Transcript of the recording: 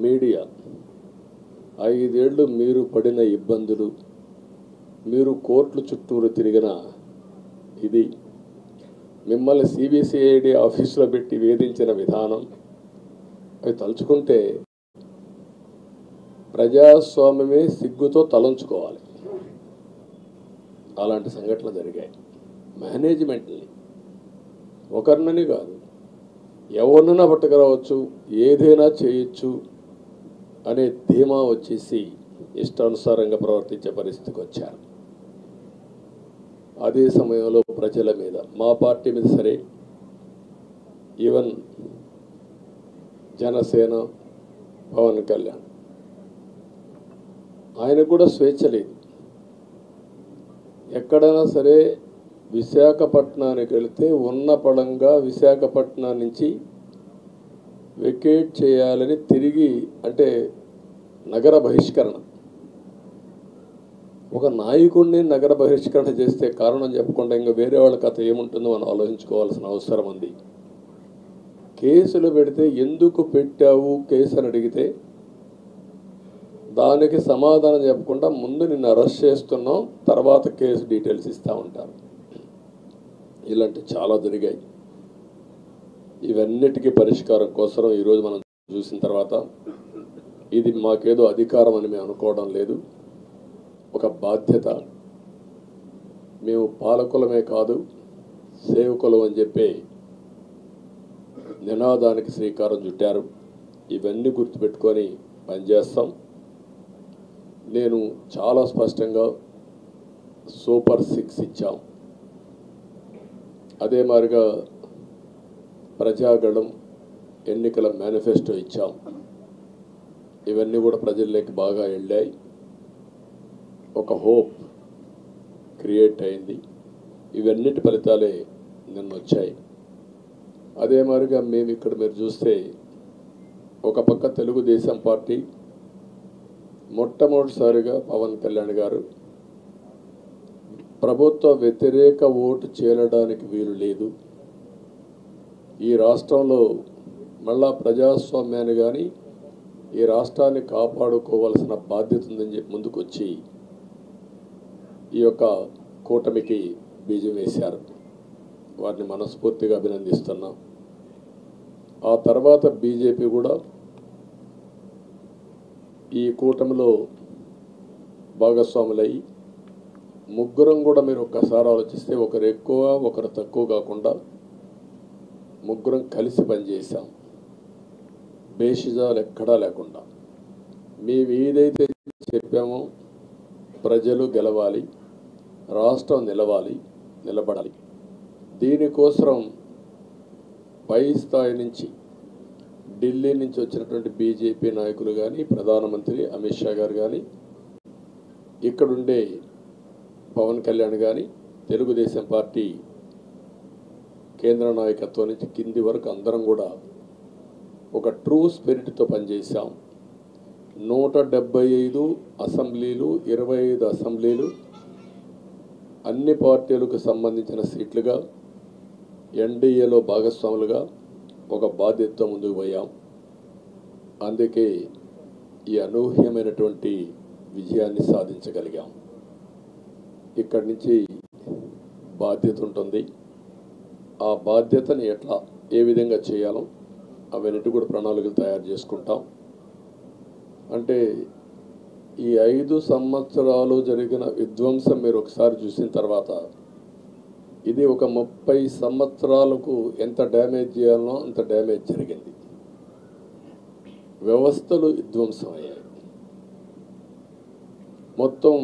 Media 5 ఏళ్ళు మీరు పడిన ఇబ్బందులు, మీరు కోర్టుల చుట్టూరు తిరిగిన ఇది, మిమ్మల్ని సిబిసిఐడి ఆఫీసులో పెట్టి వేధించిన విధానం అవి తలుచుకుంటే ప్రజాస్వామ్యమే సిగ్గుతో తలంచుకోవాలి. అలాంటి సంఘటనలు జరిగాయి. మేనేజ్మెంట్ని ఒకరినని కాదు, ఎవరినైనా పట్టుకురావచ్చు, ఏదైనా చేయొచ్చు అనే ధీమా వచ్చేసి ఇష్టానుసారంగా ప్రవర్తించే పరిస్థితికి వచ్చారు. అదే సమయంలో ప్రజల మీద, మా పార్టీ మీద సరే, ఈవెన్ జనసేన పవన్ కళ్యాణ్ ఆయన కూడా స్వేచ్ఛ లేదు. ఎక్కడైనా సరే విశాఖపట్నానికి వెళితే ఉన్న పడంగా విశాఖపట్నం నుంచి వెకేట్ చేయాలని తిరిగి, అంటే నగర బహిష్కరణ, ఒక నాయకుడిని నగర బహిష్కరణ చేస్తే కారణం చెప్పకుండా ఇంకా వేరే వాళ్ళ కథ ఏముంటుందో మనం ఆలోచించుకోవాల్సిన అవసరం ఉంది. కేసులు పెడితే ఎందుకు పెట్టావు కేసు అని అడిగితే దానికి సమాధానం చెప్పకుండా ముందు నిన్ను అరెస్ట్ చేస్తున్నాం, తర్వాత కేసు డీటెయిల్స్ ఇస్తూ ఉంటారు. ఇలాంటి చాలా జరిగాయి. ఇవన్నిటికీ పరిష్కారం కోసం ఈరోజు మనం చూసిన తర్వాత ఇది మాకేదో అధికారం అని మేము అనుకోవడం లేదు, ఒక బాధ్యత. మేము పాలకులమే కాదు సేవకులం అని చెప్పి నినాదానికి శ్రీకారం చుట్టారు. ఇవన్నీ గుర్తుపెట్టుకొని పనిచేస్తాం. నేను చాలా స్పష్టంగా సూపర్ 6 ఇచ్చాం. అదే మాదిరిగా ప్రజాగళం ఎన్నికల మేనిఫెస్టో ఇచ్చాం. ఇవన్నీ కూడా ప్రజల్లోకి బాగా వెళ్ళాయి. ఒక హోప్ క్రియేట్ అయింది. ఇవన్నిటి ఫలితాలే నిన్న వచ్చాయి. అదే మాదిరిగా మేము ఇక్కడ మీరు చూస్తే ఒక పక్క తెలుగుదేశం పార్టీ మొట్టమొదటిసారిగా పవన్ కళ్యాణ్ గారు ప్రభుత్వ వ్యతిరేక ఓటు చేరడానికి వీలు లేదు, ఈ రాష్ట్రంలో మళ్ళా ప్రజాస్వామ్యాన్ని కానీ ఈ రాష్ట్రాన్ని కాపాడుకోవాల్సిన బాధ్యత ఉందని చెప్పి ముందుకొచ్చి ఈ యొక్క కూటమికి బీజం వేశారు. వారిని మనస్ఫూర్తిగా అభినందిస్తున్నాం. ఆ తర్వాత బీజేపీ కూడా ఈ కూటమిలో భాగస్వాములయ్యి ముగ్గురం కూడా మీరు ఒక్కసారి ఆలోచిస్తే ఒకరు ఎక్కువ ఒకరు తక్కువ కాకుండా ముగ్గురం కలిసి పనిచేశాం, బేషిజాలు ఎక్కడా లేకుండా. మేము ఏదైతే చెప్పామో ప్రజలు గెలవాలి, రాష్ట్రం నిలబడాలి, దీనికోసం పై స్థాయి నుంచి ఢిల్లీ నుంచి వచ్చినటువంటి బీజేపీ నాయకులు కానీ, ప్రధానమంత్రి అమిత్ షా గారు కానీ, ఇక్కడుండే పవన్ కళ్యాణ్ కానీ, తెలుగుదేశం పార్టీ కేంద్ర నాయకత్వం నుంచి కింది వరకు అందరం కూడా ఒక ట్రూ స్పిరిట్తో పనిచేశాం. 175 అసెంబ్లీలు, 25 అసెంబ్లీలు, అన్ని పార్టీలకు సంబంధించిన సీట్లుగా ఎన్డీఏలో భాగస్వాములుగా ఒక బాధ్యతతో ముందుకు పోయాం. అందుకే ఈ అనూహ్యమైనటువంటి విజయాన్ని సాధించగలిగాం. ఇక్కడి నుంచి బాధ్యత ఉంటుంది. ఆ బాధ్యతని ఏ విధంగా చేయాలో అవన్నిటి కూడా ప్రణాళికలు తయారు చేసుకుంటాం. అంటే ఈ 5 సంవత్సరాలు జరిగిన విధ్వంసం మీరు ఒకసారి చూసిన తర్వాత ఇది ఒక 30 సంవత్సరాలకు ఎంత డ్యామేజ్ చేయాలనో అంత డ్యామేజ్ జరిగింది. వ్యవస్థలు విధ్వంసం అయ్యాయి. మొత్తం